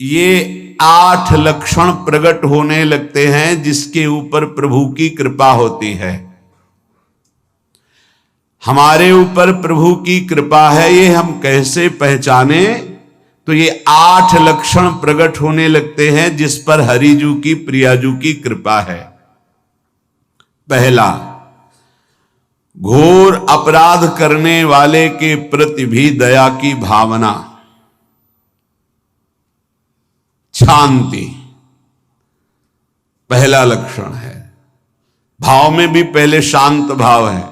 ये 8 लक्षण प्रकट होने लगते हैं जिसके ऊपर प्रभु की कृपा होती है। हमारे ऊपर प्रभु की कृपा है, ये हम कैसे पहचाने? तो ये 8 लक्षण प्रकट होने लगते हैं जिस पर हरिजू की प्रियाजू की कृपा है। पहला, घोर अपराध करने वाले के प्रति भी दया की भावना, शांति पहला लक्षण है। भाव में भी पहले शांत भाव है।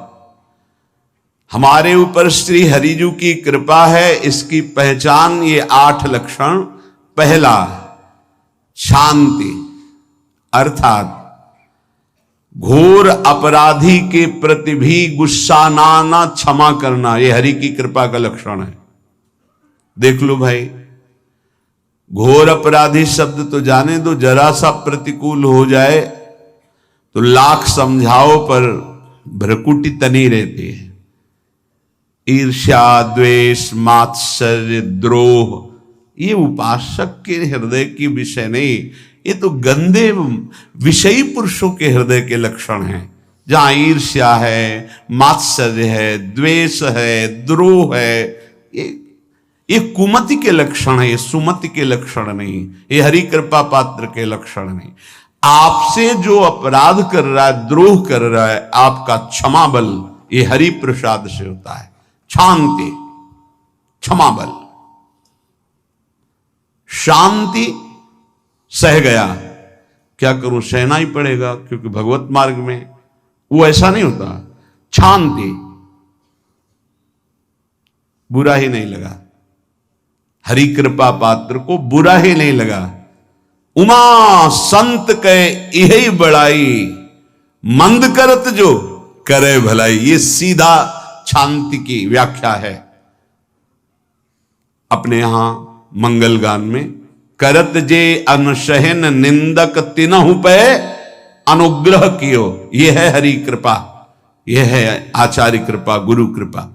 हमारे ऊपर श्री हरिजू की कृपा है, इसकी पहचान ये 8 लक्षण। पहला, शांति, अर्थात घोर अपराधी के प्रति भी गुस्सा ना क्षमा करना, ये हरि की कृपा का लक्षण है। देख लो भाई, घोर अपराधी शब्द तो जाने दो, जरा सा प्रतिकूल हो जाए तो लाख समझाओ पर भ्रकुटी तनी रहती है। ईर्ष्या, द्वेष, मात्सर्य, द्रोह, ये उपासक के हृदय की विषय नहीं, ये तो गंदे विषयी पुरुषों के हृदय के लक्षण हैं। जहां ईर्ष्या है, मात्सर्य है, द्वेष है, द्रोह है, ये कुमति के लक्षण है, ये सुमति के लक्षण नहीं, ये हरि कृपा पात्र के लक्षण नहीं। आपसे जो अपराध कर रहा है, द्रोह कर रहा है, आपका क्षमा बल ये हरि प्रसाद से होता है। शांति, क्षमा बल, शांति, सह गया, क्या करूं, सहना ही पड़ेगा क्योंकि भगवत मार्ग में वो ऐसा नहीं होता। शांति, बुरा ही नहीं लगा, हरि कृपा पात्र को बुरा ही नहीं लगा। उमा संत के यही बड़ाई, मंद करत जो करे भलाई, ये सीधा शांति की व्याख्या है। अपने यहां मंगल गान में, करत जे अनसहन निंदक तिनहु पे अनुग्रह कियो, यह है हरि कृपा, यह है आचार्य कृपा, गुरु कृपा।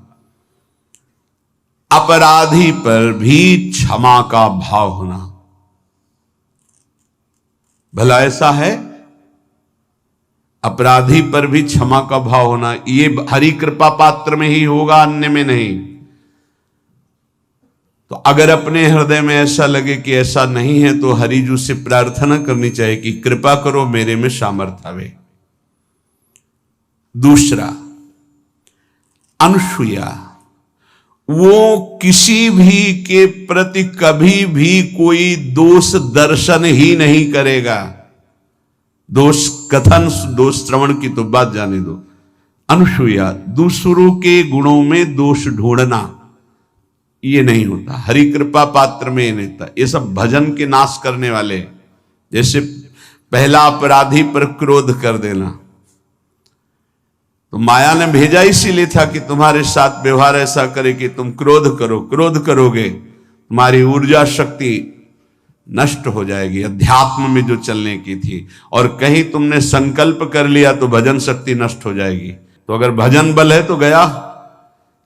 अपराधी पर भी क्षमा का भाव होना, भला ऐसा है, अपराधी पर भी क्षमा का भाव होना, ये हरि कृपा पात्र में ही होगा, अन्य में नहीं। तो अगर अपने हृदय में ऐसा लगे कि ऐसा नहीं है तो हरिजू से प्रार्थना करनी चाहिए कि कृपा करो, मेरे में सामर्थ्य आवे। दूसरा, अनुसूया, वो किसी भी के प्रति कभी भी कोई दोष दर्शन ही नहीं करेगा। दोष कथन, दोष श्रवण की तो बात जाने दो। अनुसूया, दूसरों के गुणों में दोष ढूंढना, ये नहीं होता। हरि कृपा पात्र में ये नहीं होता। ये सब भजन के नाश करने वाले, जैसे पहला अपराधी पर क्रोध कर देना, तो माया ने भेजा इसीलिए था कि तुम्हारे साथ व्यवहार ऐसा करे कि तुम क्रोध करो, क्रोध करोगे तुम्हारी ऊर्जा शक्ति नष्ट हो जाएगी, अध्यात्म में जो चलने की थी, और कहीं तुमने संकल्प कर लिया तो भजन शक्ति नष्ट हो जाएगी। तो अगर भजन बल है तो गया,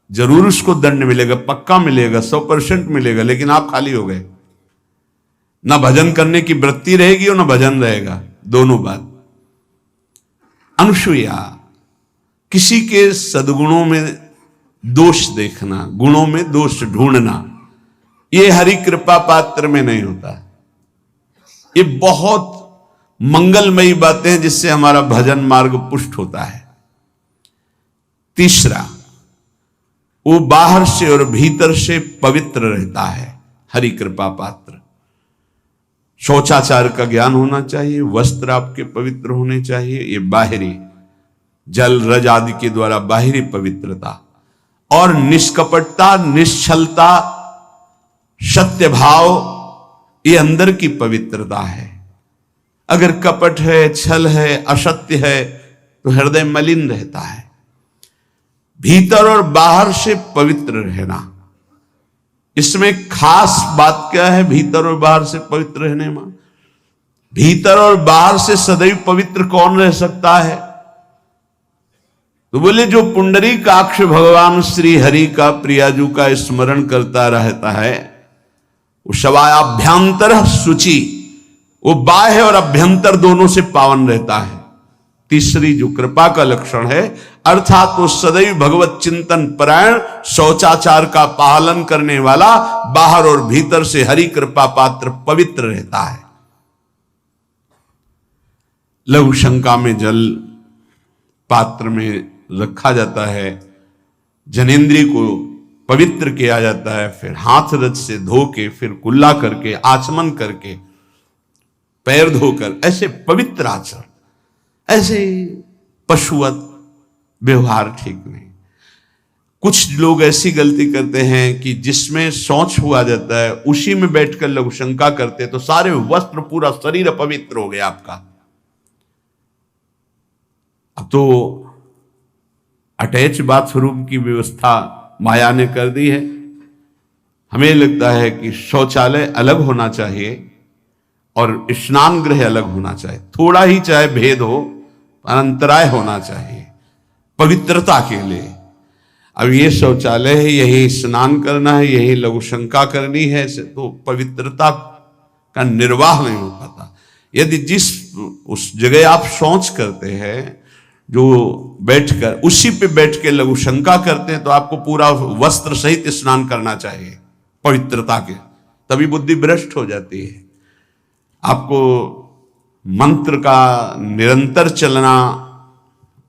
जरूर उसको दंड मिलेगा, पक्का मिलेगा, 100% मिलेगा, लेकिन आप खाली हो गए। ना भजन करने की वृत्ति रहेगी और ना भजन रहेगा, दोनों बात। अनुसूया, किसी के सद्गुणों में दोष देखना, गुणों में दोष ढूंढना, ये हरि कृपा पात्र में नहीं होता। ये बहुत मंगलमयी बातें हैं जिससे हमारा भजन मार्ग पुष्ट होता है। तीसरा, वो बाहर से और भीतर से पवित्र रहता है, हरि कृपा पात्र। शौचाचार का ज्ञान होना चाहिए, वस्त्र आपके पवित्र होने चाहिए, ये बाहरी, जल रज आदि के द्वारा बाहरी पवित्रता, और निष्कपटता, निश्चलता, सत्य भाव, ये अंदर की पवित्रता है। अगर कपट है, छल है, असत्य है तो हृदय मलिन रहता है। भीतर और बाहर से पवित्र रहना, इसमें खास बात क्या है? भीतर और बाहर से पवित्र रहने में, भीतर और बाहर से सदैव पवित्र कौन रह सकता है? तो बोले जो पुंडरीकाक्ष भगवान श्री हरि का, प्रियाजू का स्मरण करता रहता है, शवायाभ्यंतर शुचि, वो बाह्य और अभ्यंतर दोनों से पावन रहता है। तीसरी जो कृपा का लक्षण है, अर्थात वो सदैव भगवत चिंतन परायण, शौचाचार का पालन करने वाला, बाहर और भीतर से हरि कृपा पात्र पवित्र रहता है। लघु शंका में जल पात्र में रखा जाता है, जनेंद्रिय को पवित्र किया जाता है, फिर हाथ रज से धो के, फिर कुल्ला करके, आचमन करके, पैर धोकर, ऐसे पवित्र आचरण, ऐसे पशुवत व्यवहार ठीक नहीं। कुछ लोग ऐसी गलती करते हैं कि जिसमें शौच हुआ जाता है उसी में बैठकर लघु शंका करते, तो सारे वस्त्र, पूरा शरीर अपवित्र हो गया आपका। अब तो अटैच बाथरूम की व्यवस्था माया ने कर दी है। हमें लगता है कि शौचालय अलग होना चाहिए और स्नान गृह अलग होना चाहिए, थोड़ा ही चाहे भेद हो, अंतराय होना चाहिए पवित्रता के लिए। अब ये शौचालय है, यही स्नान करना है, यही लघु शंका करनी है, तो पवित्रता का निर्वाह नहीं हो पाता। यदि जिस उस जगह आप शौच करते हैं, जो बैठकर उसी पे बैठ के लघु शंका करते हैं, तो आपको पूरा वस्त्र सहित स्नान करना चाहिए पवित्रता के, तभी बुद्धि भ्रष्ट हो जाती है। आपको मंत्र का निरंतर चलना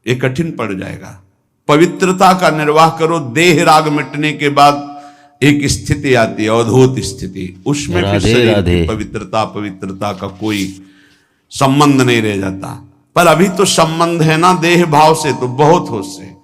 ये कठिन पड़ जाएगा। पवित्रता का निर्वाह करो। देह राग मिटने के बाद एक स्थिति आती है, अवधूत स्थिति, उसमें फिर शरीर की पवित्रता का कोई संबंध नहीं रह जाता। पर अभी तो संबंध है ना देह भाव से, तो बहुत होश से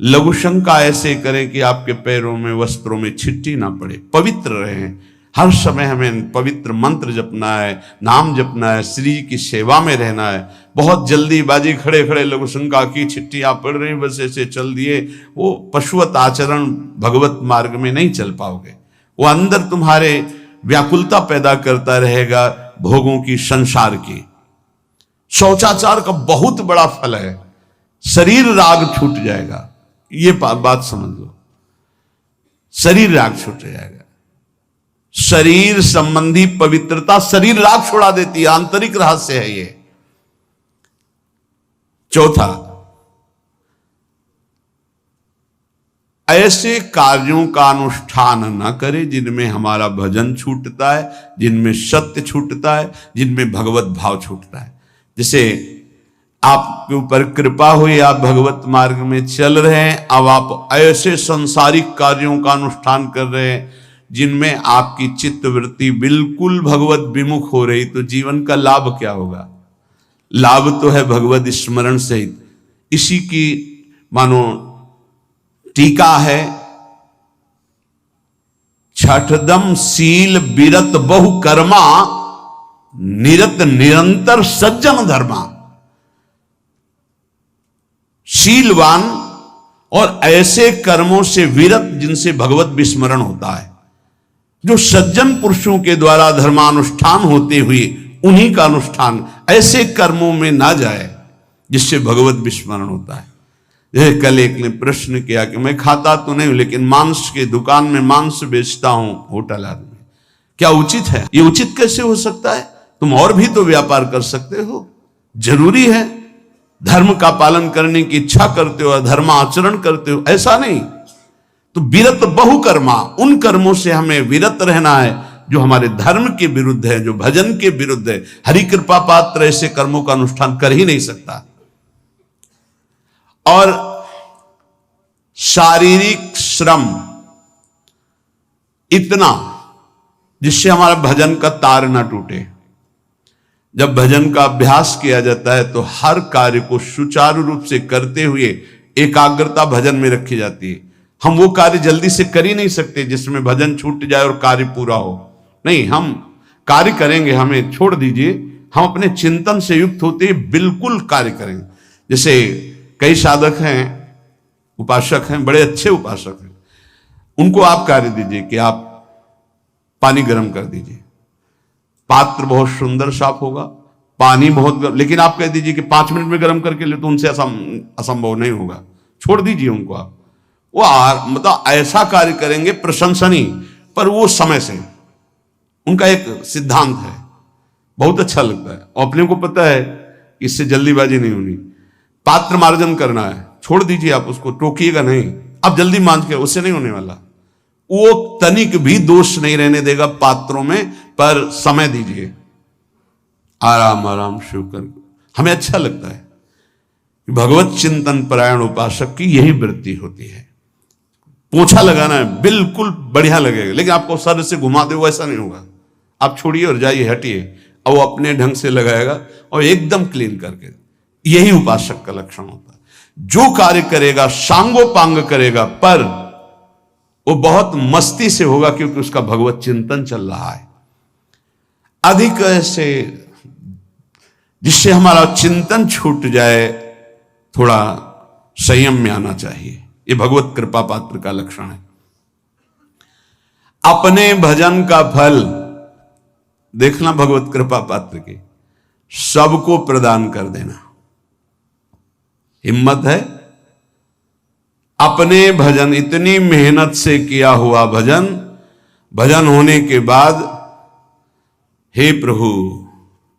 लघु शंका ऐसे करें कि आपके पैरों में, वस्त्रों में छिट्टी ना पड़े, पवित्र रहें। हर समय हमें पवित्र मंत्र जपना है, नाम जपना है, श्री की सेवा में रहना है। बहुत जल्दीबाजी खड़े खड़े लघु शंका की, छिट्टियां पड़ रही, बस ऐसे चल दिए, वो पशुवत आचरण भगवत मार्ग में नहीं चल पाओगे। वो अंदर तुम्हारे व्याकुलता पैदा करता रहेगा, भोगों की, संसार की। शौचाचार का बहुत बड़ा फल है, शरीर राग छूट जाएगा। ये बात समझ लो, शरीर राग छूट जाएगा। शरीर संबंधी पवित्रता शरीर राग छुड़ा देती है, आंतरिक रहस्य है ये। चौथा, ऐसे कार्यों का अनुष्ठान न करे जिनमें हमारा भजन छूटता है, जिनमें सत्य छूटता है, जिनमें भगवत भाव छूटता है। जैसे आपके ऊपर कृपा हुई, आप भगवत मार्ग में चल रहे हैं, अब आप ऐसे संसारिक कार्यों का अनुष्ठान कर रहे हैं जिनमें आपकी चित्तवृत्ति बिल्कुल भगवत विमुख हो रही, तो जीवन का लाभ क्या होगा? लाभ तो है भगवत स्मरण सहित। इसी की मानो टीका है, छठदम शील बिरत बहु कर्मा, निरत निरंतर सज्जन धर्मा। शीलवान और ऐसे कर्मों से विरत जिनसे भगवत विस्मरण होता है, जो सज्जन पुरुषों के द्वारा धर्मानुष्ठान होते हुए उन्हीं का अनुष्ठान, ऐसे कर्मों में ना जाए जिससे भगवत विस्मरण होता है। जैसे कल एक ने प्रश्न किया कि मैं खाता तो नहीं हूं, लेकिन मांस के दुकान में मांस बेचता हूं, होटल आदमी, क्या उचित है? ये उचित कैसे हो सकता है? तुम और भी तो व्यापार कर सकते हो। जरूरी है धर्म का पालन करने की इच्छा करते हो, धर्म आचरण करते हो, ऐसा नहीं। तो विरत बहुकर्मा, उन कर्मों से हमें विरत रहना है जो हमारे धर्म के विरुद्ध है, जो भजन के विरुद्ध है। हरि कृपा पात्र ऐसे कर्मों का अनुष्ठान कर ही नहीं सकता। और शारीरिक श्रम इतना जिससे हमारा भजन का तार ना टूटे। जब भजन का अभ्यास किया जाता है तो हर कार्य को सुचारू रूप से करते हुए एकाग्रता भजन में रखी जाती है। हम वो कार्य जल्दी से कर ही नहीं सकते जिसमें भजन छूट जाए और कार्य पूरा हो। नहीं, हम कार्य करेंगे, हमें छोड़ दीजिए, हम अपने चिंतन से युक्त होते ही बिल्कुल कार्य करेंगे। जैसे कई साधक हैं, उपासक हैं, बड़े अच्छे उपासक हैं, उनको आप कार्य दीजिए कि आप पानी गर्म कर दीजिए, पात्र बहुत सुंदर साफ होगा, पानी बहुत गर्म, लेकिन आप कह दीजिए कि 5 मिनट में गर्म करके ले, तो उनसे असंभव नहीं होगा। छोड़ दीजिए उनको आप, वो मतलब ऐसा कार्य करेंगे प्रशंसनीय, पर वो समय से उनका एक सिद्धांत है, बहुत अच्छा लगता है। और अपने को पता है कि इससे जल्दीबाजी नहीं होनी, पात्र मार्जन करना है, छोड़ दीजिए, आप उसको टोकिएगा नहीं, आप जल्दी मांझ के, उससे नहीं होने वाला। वो तनिक भी दोष नहीं रहने देगा पात्रों में, पर समय दीजिए, आराम आराम शिव कर। हमें अच्छा लगता है कि भगवत चिंतन परायण उपासक की यही वृत्ति होती है। पोछा लगाना है, बिल्कुल बढ़िया लगेगा, लेकिन आपको सर से घुमा दे वैसा नहीं होगा। आप छोड़िए और जाइए, हटिए, और वो अपने ढंग से लगाएगा और एकदम क्लीन करके। यही उपासक का लक्षण होता है। जो कार्य करेगा सांगोपांग करेगा, पर वो बहुत मस्ती से होगा, क्योंकि उसका भगवत चिंतन चल रहा है। अधिक ऐसे जिससे हमारा चिंतन छूट जाए, थोड़ा संयम में आना चाहिए। ये भगवत कृपा पात्र का लक्षण है। अपने भजन का फल देखना, भगवत कृपा पात्र के सबको प्रदान कर देना। हिम्मत है, अपने भजन, इतनी मेहनत से किया हुआ भजन, भजन होने के बाद, हे प्रभु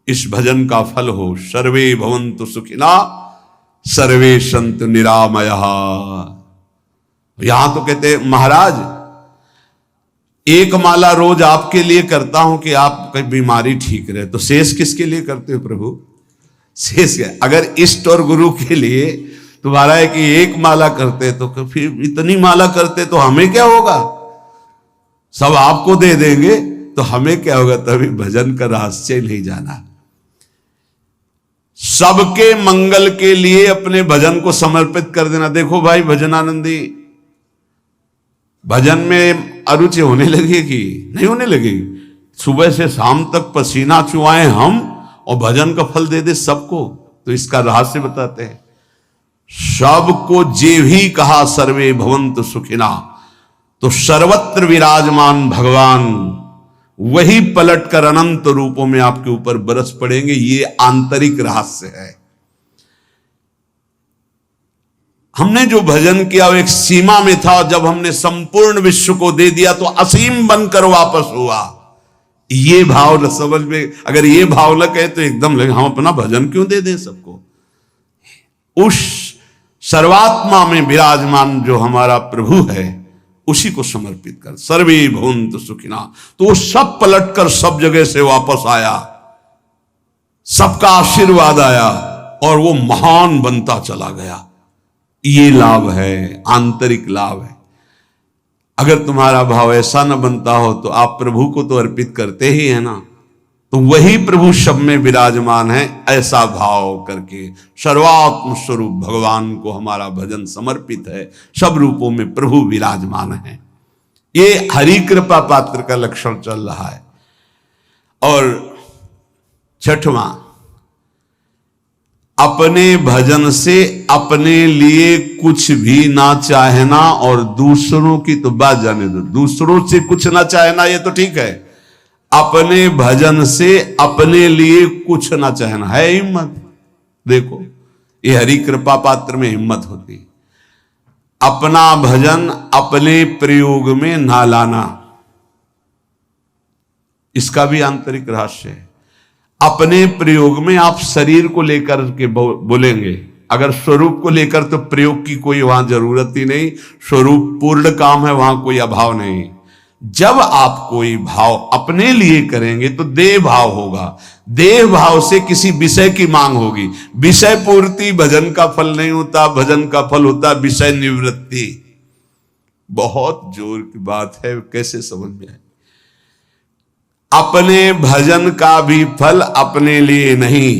इस भजन का फल हो, सर्वे भवन्तु सुखिना सर्वे सन्तु निरामया। यहां तो कहते महाराज, एक माला रोज आपके लिए करता हूं कि आपकी बीमारी ठीक रहे, तो शेष किसके लिए करते हो प्रभु? शेष क्या? अगर इष्ट और गुरु के लिए तुम्हारा है कि एक माला करते, तो फिर इतनी माला करते तो हमें क्या होगा? सब आपको दे देंगे तो हमें क्या होगा? तभी भजन का रहस्य नहीं जाना। सबके मंगल के लिए अपने भजन को समर्पित कर देना। देखो भाई भजनानंदी, भजन में अरुचि होने लगेगी? नहीं होने लगेगी। सुबह से शाम तक पसीना चुआए हम, और भजन का फल दे दे सबको। तो इसका रहस्य बताते हैं। सबको जे भी कहा सर्वे भवन्तु सुखिना, तो सर्वत्र विराजमान भगवान वही पलटकर अनंत रूपों में आपके ऊपर बरस पड़ेंगे। ये आंतरिक रहस्य है। हमने जो भजन किया वो एक सीमा में था, जब हमने संपूर्ण विश्व को दे दिया तो असीम बनकर वापस हुआ। ये भाव न समझ में, अगर ये भाव न कहे तो एकदम लगे हम अपना भजन क्यों दे दें सबको। उस सर्वात्मा में विराजमान जो हमारा प्रभु है, उसी को समर्पित कर। सर्वे भवन्तु सुखिना, तो वो सब पलटकर सब जगह से वापस आया, सबका आशीर्वाद आया, और वो महान बनता चला गया। ये लाभ है, आंतरिक लाभ है। अगर तुम्हारा भाव ऐसा न बनता हो तो आप प्रभु को तो अर्पित करते ही है ना, तो वही प्रभु सब में विराजमान है। ऐसा भाव करके सर्वात्म स्वरूप भगवान को हमारा भजन समर्पित है। सब रूपों में प्रभु विराजमान है। ये हरि कृपा पात्र का लक्षण चल रहा है। और छठवां, अपने भजन से अपने लिए कुछ भी ना चाहना, और दूसरों की तो बात जाने दो, दूसरों से कुछ ना चाहना ये तो ठीक है। अपने भजन से अपने लिए कुछ ना चाहना है हिम्मत। देखो ये हरि कृपा पात्र में हिम्मत होती है। अपना भजन अपने प्रयोग में ना लाना, इसका भी आंतरिक रहस्य है। अपने प्रयोग में आप शरीर को लेकर के बोलेंगे, अगर स्वरूप को लेकर तो प्रयोग की कोई वहां जरूरत ही नहीं। स्वरूप पूर्ण काम है, वहां कोई अभाव नहीं। जब आप कोई भाव अपने लिए करेंगे तो देह भाव होगा। देह भाव से किसी विषय की मांग होगी। विषय पूर्ति भजन का फल नहीं होता, भजन का फल होता विषय निवृत्ति। बहुत जोर की बात है, कैसे समझ में आए? अपने भजन का भी फल अपने लिए नहीं,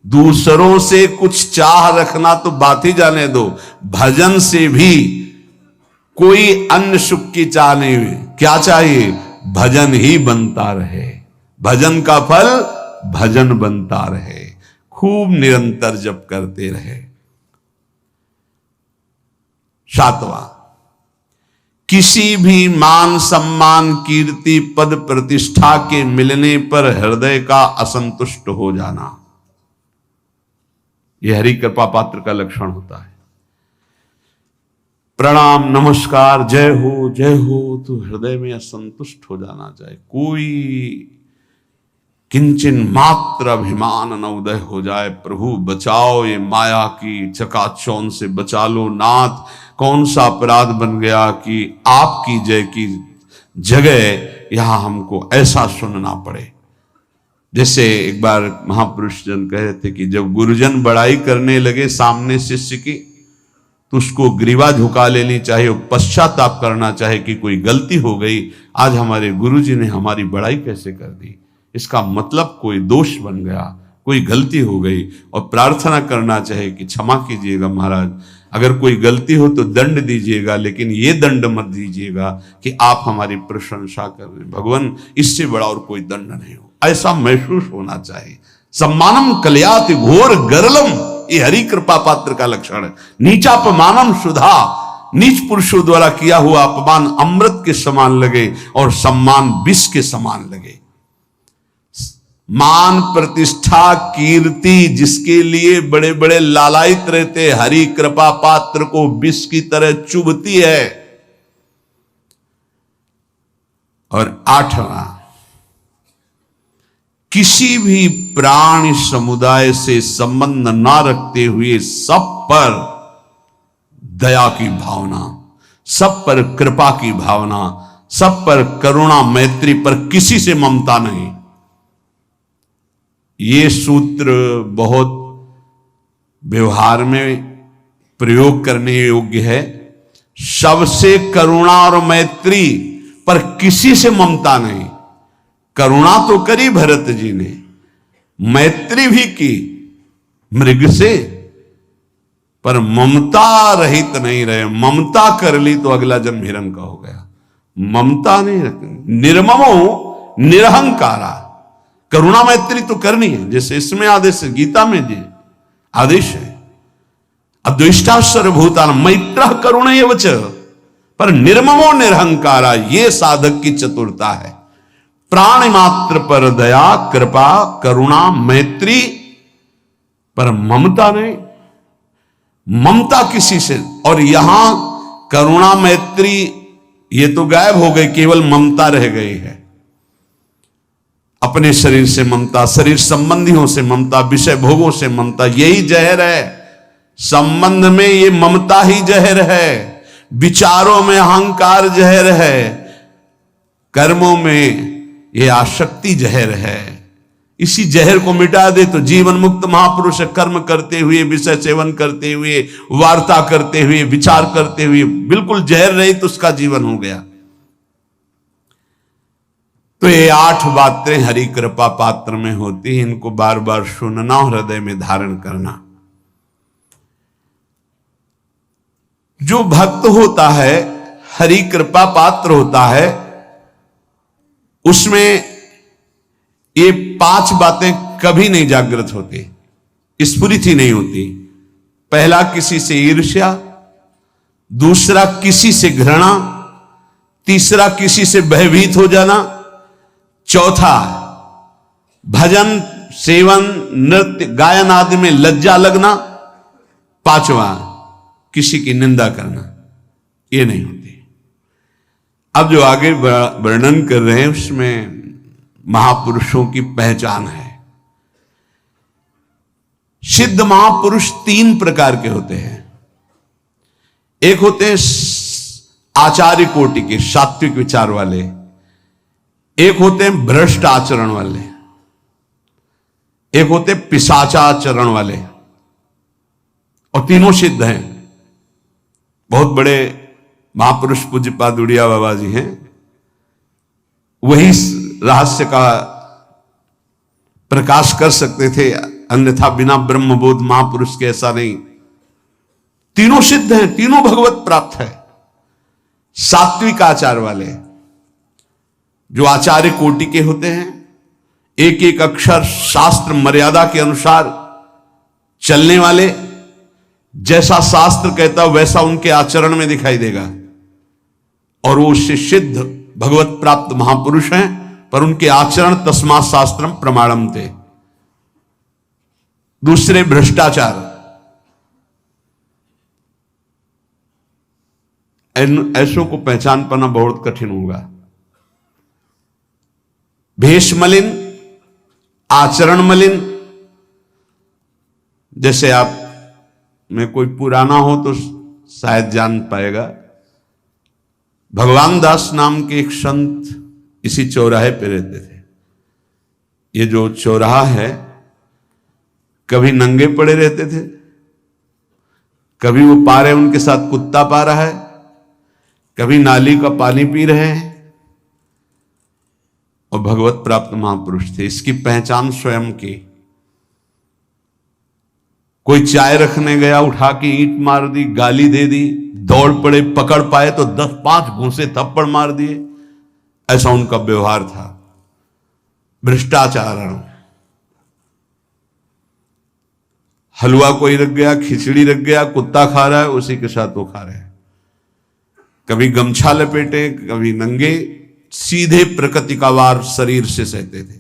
दूसरों से कुछ चाह रखना तो बात ही जाने दो। भजन से भी कोई अन्य सुख की चाह नहीं हुई। क्या चाहिए? भजन ही बनता रहे, भजन का फल भजन बनता रहे, खूब निरंतर जप करते रहे। सातवां, किसी भी मान सम्मान कीर्ति पद प्रतिष्ठा के मिलने पर हृदय का असंतुष्ट हो जाना, यह हरि कृपा पात्र का लक्षण होता है। प्रणाम नमस्कार जय हो तो हृदय में असंतुष्ट हो जाना चाहिए। कोई किंचन मात्र अभिमान न उदय हो जाए। प्रभु बचाओ, ये माया की चकाचौंध से बचा लो नाथ। कौन सा अपराध बन गया कि आपकी जय की जगह यहां हमको ऐसा सुनना पड़े। जैसे एक बार महापुरुष जन कह रहे थे कि जब गुरुजन बड़ाई करने लगे सामने शिष्य की, तो उसको ग्रीवा झुका लेनी चाहिए और पश्चाताप करना चाहिए कि कोई गलती हो गई, आज हमारे गुरुजी ने हमारी बड़ाई कैसे कर दी। इसका मतलब कोई दोष बन गया, कोई गलती हो गई, और प्रार्थना करना चाहिए कि क्षमा कीजिएगा महाराज, अगर कोई गलती हो तो दंड दीजिएगा, लेकिन ये दंड मत दीजिएगा कि आप हमारी प्रशंसा कर रहे हैं। भगवान, इससे बड़ा और कोई दंड नहीं हो, ऐसा महसूस होना चाहिए। सम्मानम कल्याति घोर गरलम, ये हरि कृपा पात्र का लक्षण है। नीचापमानम सुधा, नीच पुरुषों द्वारा किया हुआ अपमान अमृत के समान लगे और सम्मान विष के समान लगे। मान प्रतिष्ठा कीर्ति जिसके लिए बड़े बड़े लालायित रहते, हरि कृपा पात्र को विष की तरह चुभती है। और 8वां, किसी भी प्राणी समुदाय से संबंध ना रखते हुए सब पर दया की भावना, सब पर कृपा की भावना, सब पर करुणा मैत्री, पर किसी से ममता नहीं। ये सूत्र बहुत व्यवहार में प्रयोग करने योग्य है। सबसे करुणा और मैत्री, पर किसी से ममता नहीं। करुणा तो करी भरत जी ने, मैत्री भी की मृग से, पर ममता रहित नहीं रहे। ममता कर ली तो अगला जन्म हिरण का हो गया। ममता नहीं रखनी। निर्ममो निरहंकारा, करुणा मैत्री तो करनी है, जैसे इसमें आदेश है, गीता में जी आदेश है, अद्वेष्टा सर्वभूतान मैत्र करुणैव च, पर निर्ममो निरहंकारा, ये साधक की चतुरता है। प्राणी मात्र पर दया कृपा करुणा मैत्री, पर ममता नहीं। ममता किसी से, और यहां करुणा मैत्री ये तो गायब हो गई, केवल ममता रह गई है। अपने शरीर से ममता, शरीर संबंधियों से ममता, विषय भोगों से ममता, यही जहर है। संबंध में ये ममता ही जहर है, विचारों में अहंकार जहर है, कर्मों में ये आसक्ति जहर है। इसी जहर को मिटा दे तो जीवन मुक्त महापुरुष कर्म करते हुए, विषय सेवन करते हुए, वार्ता करते हुए, विचार करते हुए, बिल्कुल जहर रहित उसका जीवन हो गया। तो ये 8 बातें हरि कृपा पात्र में होती हैं, इनको बार बार सुनना, हृदय में धारण करना। जो भक्त होता है, हरि कृपा पात्र होता है, उसमें ये 5 बातें कभी नहीं जागृत होती, स्फुरित ही नहीं होती। पहला, किसी से ईर्ष्या, दूसरा किसी से घृणा, तीसरा किसी से भयभीत हो जाना, चौथा भजन सेवन नृत्य गायन आदि में लज्जा लगना, पांचवा किसी की निंदा करना, ये नहीं होती। अब जो आगे वर्णन कर रहे हैं उसमें महापुरुषों की पहचान है। सिद्ध महापुरुष 3 प्रकार के होते हैं। एक होते हैं आचार्य कोटि के, सात्विक विचार वाले, एक होते हैं भ्रष्ट आचरण वाले, एक होते पिशाचाचरण वाले, और तीनों सिद्ध हैं। बहुत बड़े महापुरुष पूज्यपाद उड़िया बाबा जी हैं, वही रहस्य का प्रकाश कर सकते थे, अन्यथा बिना ब्रह्मबोध महापुरुष के ऐसा नहीं। तीनों सिद्ध हैं, तीनों भगवत प्राप्त है। सात्विक आचार वाले, जो आचार्य कोटि के होते हैं, एक एक अक्षर शास्त्र मर्यादा के अनुसार चलने वाले, जैसा शास्त्र कहता वैसा उनके आचरण में दिखाई देगा, और वो उससे सिद्ध भगवत प्राप्त महापुरुष हैं, पर उनके आचरण तस्मात् शास्त्रम प्रमाणम थे। दूसरे भ्रष्टाचार, ऐसों को पहचान पाना बहुत कठिन होगा। भेष मलिन, आचरण मलिन। जैसे आप में कोई पुराना हो तो शायद जान पाएगा, भगवान दास नाम के एक संत इसी चौराहे पे रहते थे। ये जो चौराहा है, कभी नंगे पड़े रहते थे, कभी वो पा रहे उनके साथ कुत्ता पा रहा है, कभी नाली का पानी पी रहे हैं, और भगवत प्राप्त महापुरुष थे। इसकी पहचान स्वयं की। कोई चाय रखने गया, उठा के ईंट मार दी, गाली दे दी, दौड़ पड़े, पकड़ पाए तो 10-5 घूंसे थप्पड़ मार दिए। ऐसा उनका व्यवहार था, भ्रष्टाचारण। हलवा कोई रख गया, खिचड़ी रख गया, कुत्ता खा रहा है, उसी के साथ वो खा रहे हैं। कभी गमछा लपेटे, कभी नंगे, सीधे प्रकृति का वार शरीर से सहते थे।